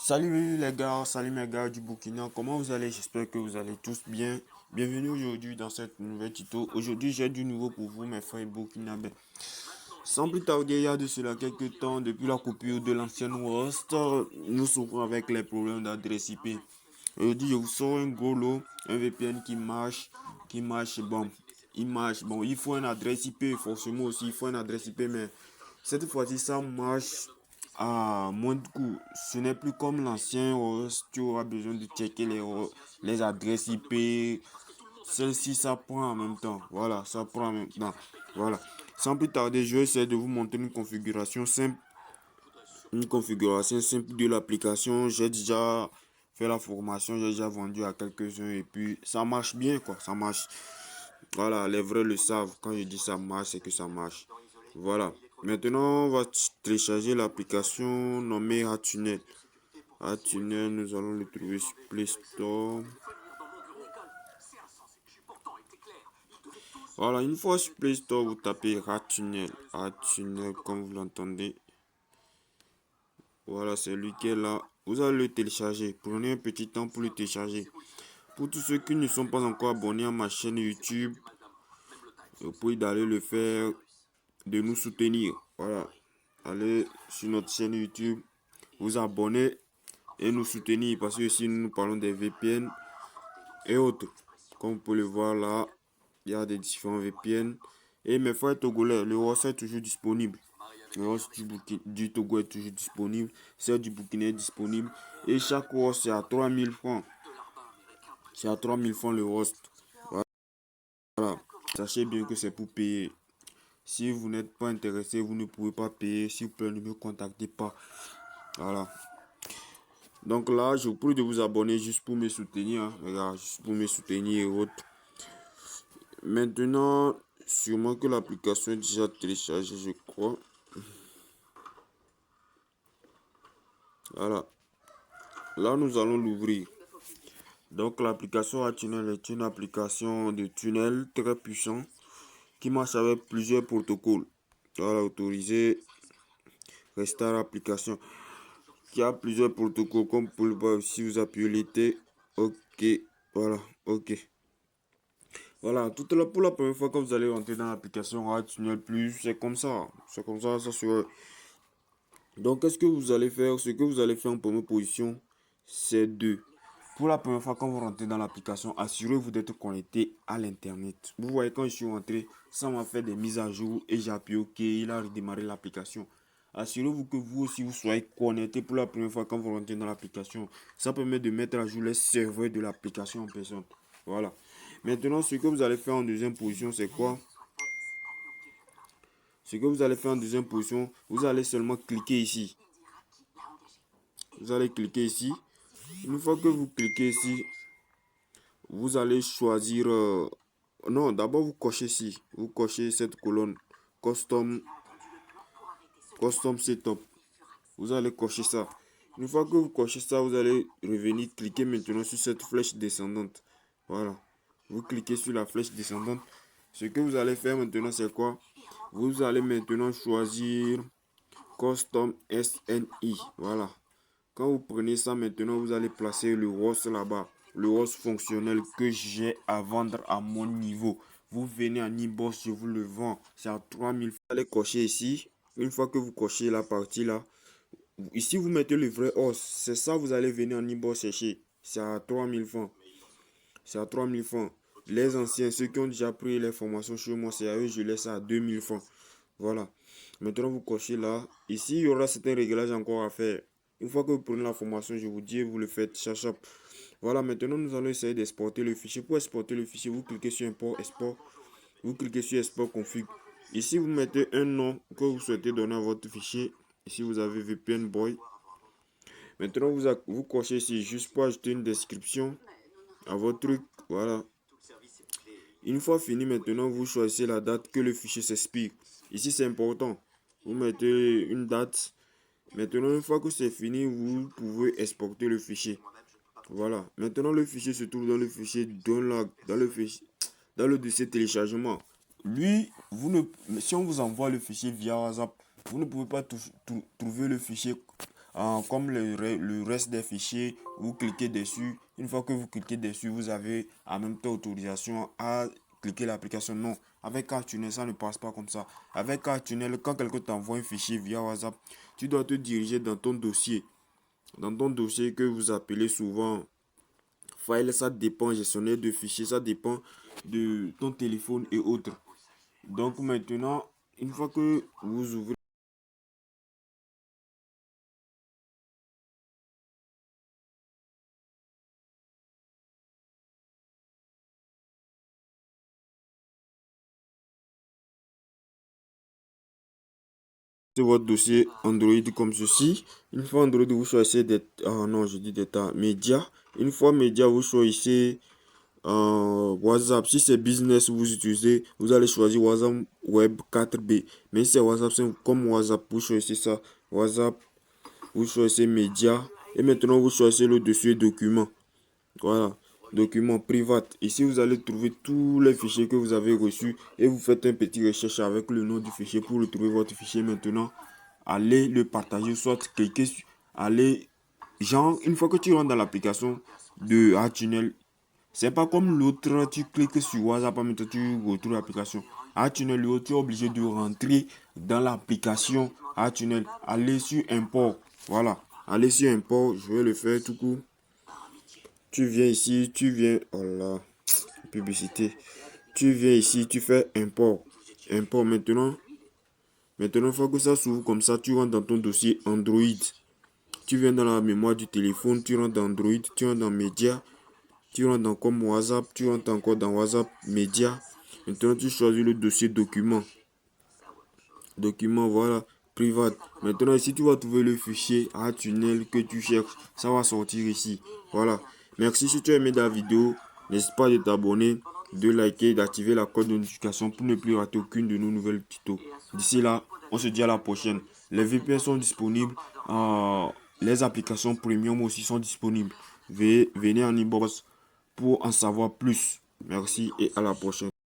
Salut les gars, salut mes gars du Burkina, comment vous allez? J'espère que vous allez tous bien. Bienvenue aujourd'hui dans cette nouvelle tuto. Aujourd'hui j'ai du nouveau pour vous mes frères burkinabés. Sans plus tarder, il y a de cela quelques temps, depuis la coupure de l'ancienne host, nous souffrons avec les problèmes d'adresse IP. Aujourd'hui je vous sors un gros lot, un VPN qui marche, bon, il marche, bon, il faut une adresse IP, forcément aussi, il faut une adresse IP, mais cette fois-ci ça marche à moins de coûts. Ce n'est plus comme l'ancien host, tu auras besoin de checker les adresses IP. Celle-ci, ça prend en même temps. Voilà, ça prend en même temps. Voilà. Sans plus tarder, je vais essayer de vous montrer une configuration simple de l'application. J'ai déjà fait la formation, j'ai déjà vendu à quelques-uns et puis ça marche bien quoi, ça marche. Voilà, les vrais le savent. Quand je dis ça marche, c'est que ça marche. Voilà. Maintenant, on va télécharger l'application nommée Hatunnel. Hatunnel, nous allons le trouver sur Play Store. Voilà, une fois sur Play Store, vous tapez Hatunnel. Hatunnel, comme vous l'entendez. Voilà, c'est lui qui est là. Vous allez le télécharger. Prenez un petit temps pour le télécharger. Pour tous ceux qui ne sont pas encore abonnés à ma chaîne YouTube, vous pouvez d'aller le faire, de nous soutenir. Voilà. Allez sur notre chaîne YouTube, vous abonner et nous soutenir parce que ici nous parlons des VPN et autres. Comme vous pouvez le voir là, il y a des différents VPN. Et mes frères togolais, le WhatsApp est toujours disponible. Le host du Togo est toujours disponible. Celle du Burkina est disponible. Et chaque host c'est à 3000 francs. C'est à 3000 francs le host. Voilà. Sachez bien que c'est pour payer. Si vous n'êtes pas intéressé, vous ne pouvez pas payer. S'il vous plaît, ne me contactez pas. Voilà. Donc là, je vous prie de vous abonner juste pour me soutenir. Hein. Regarde, juste pour me soutenir et autres. Maintenant, sûrement que l'application est déjà téléchargée, je crois. Voilà. Là, nous allons l'ouvrir. Donc, l'application Hatunnel est une application de tunnel très puissant qui marche avec plusieurs protocoles. Voilà, autoriser, restart application. Qui a plusieurs protocoles comme pour le voir si vous appuyez l'été. Ok, voilà, ok. Voilà, pour la première fois quand vous allez rentrer dans l'application Hatunnel Plus, c'est comme ça. C'est comme ça sera. Donc, qu'est-ce que vous allez faire? Ce que vous allez faire en première position, c'est de. Pour la première fois quand vous rentrez dans l'application, assurez-vous d'être connecté à l'internet. Vous voyez, quand je suis rentré, ça m'a fait des mises à jour et j'ai appuyé OK, il a redémarré l'application. Assurez-vous que vous aussi vous soyez connecté pour la première fois quand vous rentrez dans l'application. Ça permet de mettre à jour les serveurs de l'application en personne. Voilà. Maintenant, ce que vous allez faire en deuxième position, c'est quoi? Ce que vous allez faire en deuxième position, vous allez seulement cliquer ici. Vous allez cliquer ici. Une fois que vous cliquez ici, vous allez choisir... non, d'abord vous cochez ici. Vous cochez cette colonne Custom, Custom Setup. Vous allez cocher ça. Une fois que vous cochez ça, vous allez revenir cliquer maintenant sur cette flèche descendante. Voilà. Vous cliquez sur la flèche descendante. Ce que vous allez faire maintenant, c'est quoi? Vous allez maintenant choisir Custom SNI. Voilà. Quand vous prenez ça maintenant, vous allez placer le ROS là-bas. Le ROS fonctionnel que j'ai à vendre à mon niveau. Vous venez en inbox, je vous le vends. C'est à 3000 francs. Vous allez cocher ici. Une fois que vous cochez la partie là, ici vous mettez le vrai os. C'est ça, vous allez venir en inbox chercher. C'est à 3000 francs. C'est à 3000 francs. Les anciens, ceux qui ont déjà pris les formations chez moi, c'est à eux, je laisse à 2000 francs. Voilà. Maintenant, vous cochez là. Ici, il y aura certains réglages encore à faire. Une fois que vous prenez la formation, je vous dis, vous le faites. Chachap. Voilà, maintenant, nous allons essayer d'exporter le fichier. Pour exporter le fichier, vous cliquez sur Import, Export. Vous cliquez sur Export Config. Ici, vous mettez un nom que vous souhaitez donner à votre fichier. Ici, vous avez VPN Boy. Maintenant, vous cochez ici juste pour ajouter une description à votre truc. Voilà. Une fois fini, maintenant, vous choisissez la date que le fichier s'expire. Ici, c'est important. Vous mettez une date. Maintenant, une fois que c'est fini, vous pouvez exporter le fichier. Voilà. Maintenant, le fichier se trouve dans le fichier dans le dossier téléchargement. Lui, si on vous envoie le fichier via WhatsApp, vous ne pouvez pas trouver le fichier comme le reste des fichiers, vous cliquez dessus. Une fois que vous cliquez dessus, vous avez en même temps autorisation à cliquer l'application. Non, avec CarTunnel, ça ne passe pas comme ça. Avec CarTunnel, quand quelqu'un t'envoie un fichier via WhatsApp, tu dois te diriger dans ton dossier. Dans ton dossier que vous appelez souvent file, ça dépend, gestionnaire de fichiers, ça dépend de ton téléphone et autres. Donc maintenant, une fois que vous ouvrez votre dossier Android comme ceci, une fois Android, vous choisissez des, non, je dis d'état média. Une fois média, vous choisissez WhatsApp. Si c'est business, vous utilisez, vous allez choisir WhatsApp Web 4B. Mais si c'est WhatsApp, c'est comme WhatsApp, vous choisissez ça. WhatsApp, vous choisissez média. Et maintenant, vous choisissez le dossier document. Voilà, document privat. Ici, vous allez trouver tous les fichiers que vous avez reçus et vous faites un petit recherche avec le nom du fichier pour retrouver votre fichier. Maintenant, allez le partager, soit cliquez sur, allez, genre, une fois que tu rentres dans l'application de Tunnel, c'est pas comme l'autre, tu cliques sur WhatsApp, en même temps tu retrouves l'application. Tunnel, tu es obligé de rentrer dans l'application Tunnel. Allez sur import, voilà, allez sur import, je vais le faire tout court. Tu viens ici, tu viens, oh là, publicité. Tu viens ici, tu fais import. Import maintenant. Maintenant, il faut que ça s'ouvre comme ça. Tu rentres dans ton dossier Android. Tu viens dans la mémoire du téléphone, tu rentres dans Android, tu rentres dans Média, tu rentres dans comme WhatsApp, tu rentres encore dans WhatsApp Média. Maintenant, tu choisis le dossier document. Document, voilà, privat. Maintenant, ici, tu vas trouver le fichier tunnel que tu cherches. Ça va sortir ici. Voilà. Merci si tu as aimé la vidéo. N'hésite pas de t'abonner, de liker, d'activer la cloche de notification pour ne plus rater aucune de nos nouvelles tutos. D'ici là, on se dit à la prochaine. Les VPN sont disponibles. Les applications premium aussi sont disponibles. Venez en inbox pour en savoir plus. Merci et à la prochaine.